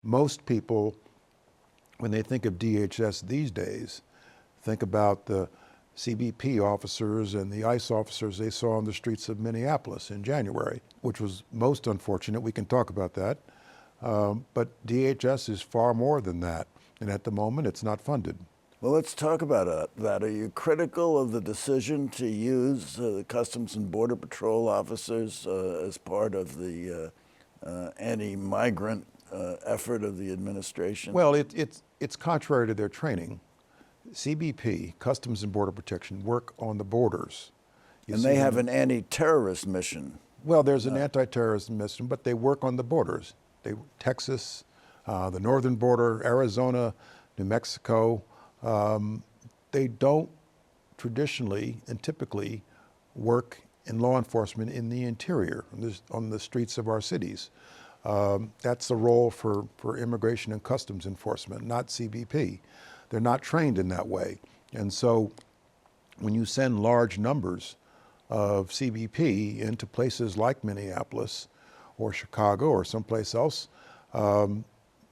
most people, when they think of DHS these days, think about the CBP officers and the ICE officers they saw on the streets of Minneapolis in January, which was most unfortunate. We can talk about that. But DHS is far more than that. And at the moment, it's not funded. Well, let's talk about that. Are you critical of the decision to use the Customs and Border Patrol officers as part of the anti-migrant effort of the administration? Well, it's contrary to their training. CBP, Customs and Border Protection, work on the borders. And they have an anti-terrorist mission. Well, there's an anti-terrorist mission, but they work on the borders. Texas, the northern border, Arizona, New Mexico. They don't traditionally and typically work in law enforcement in the interior, on the streets of our cities. That's the role for immigration and customs enforcement, not CBP. They're not trained in that way. And so when you send large numbers of CBP into places like Minneapolis or Chicago or someplace else,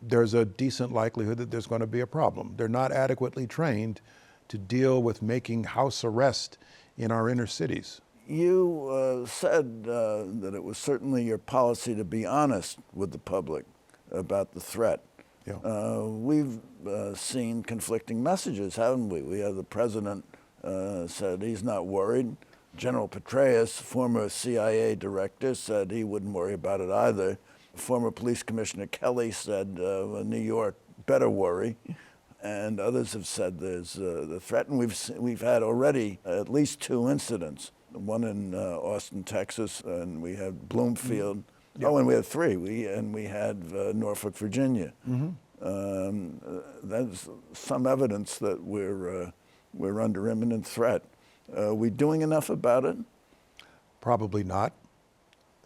there's a decent likelihood that there's going to be a problem. They're not adequately trained to deal with making house arrest in our inner cities. You said that it was certainly your policy to be honest with the public about the threat. Yeah. We've seen conflicting messages, haven't we? We have the president said he's not worried. General Petraeus, former CIA director, said he wouldn't worry about it either. Former Police Commissioner Kelly said New York better worry. And others have said there's the threat. And we've had already at least 2 incidents. One in Austin, Texas, and we had Bloomfield. Yep. Oh, and we had 3. We had Norfolk, Virginia. That's some evidence that we're under imminent threat. Are we doing enough about it? Probably not.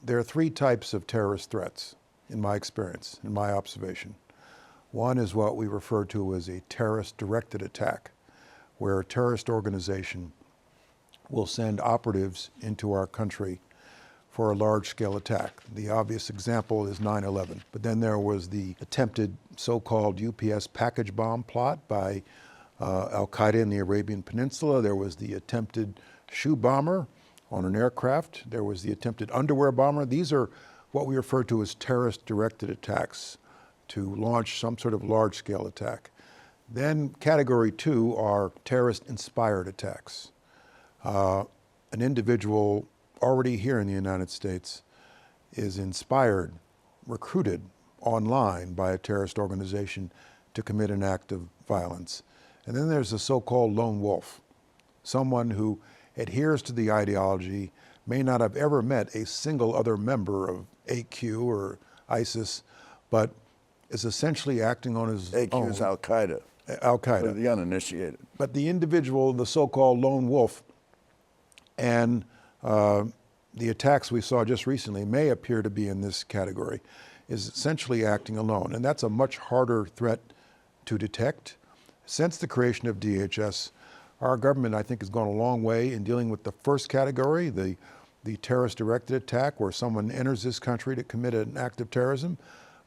There are 3 types of terrorist threats, in my experience, in my observation. One is what we refer to as a terrorist-directed attack, where a terrorist organization will send operatives into our country for a large-scale attack. The obvious example is 9/11. But then there was the attempted so-called UPS package bomb plot by Al-Qaeda in the Arabian Peninsula. There was the attempted shoe bomber on an aircraft. There was the attempted underwear bomber. These are what we refer to as terrorist-directed attacks, to launch some sort of large-scale attack. Then category 2 are terrorist-inspired attacks. An individual already here in the United States is inspired, recruited online by a terrorist organization to commit an act of violence. And then there's the so-called lone wolf, someone who adheres to the ideology, may not have ever met a single other member of AQ or ISIS, but is essentially acting on his own. AQ is Al-Qaeda. Al-Qaeda. For the uninitiated. But the individual, the so-called lone wolf, and the attacks we saw just recently may appear to be in this category, is essentially acting alone. And that's a much harder threat to detect. Since the creation of DHS, our government, I think, has gone a long way in dealing with the first category, the terrorist-directed attack, where someone enters this country to commit an act of terrorism.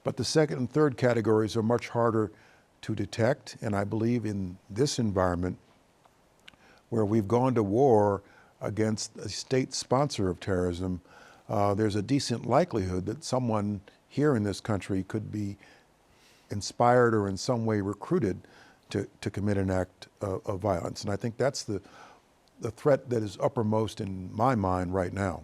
But the second and third categories are much harder to detect. And I believe in this environment, where we've gone to war against a state sponsor of terrorism, there's a decent likelihood that someone here in this country could be inspired or in some way recruited to commit an act of violence. And I think that's the threat that is uppermost in my mind right now.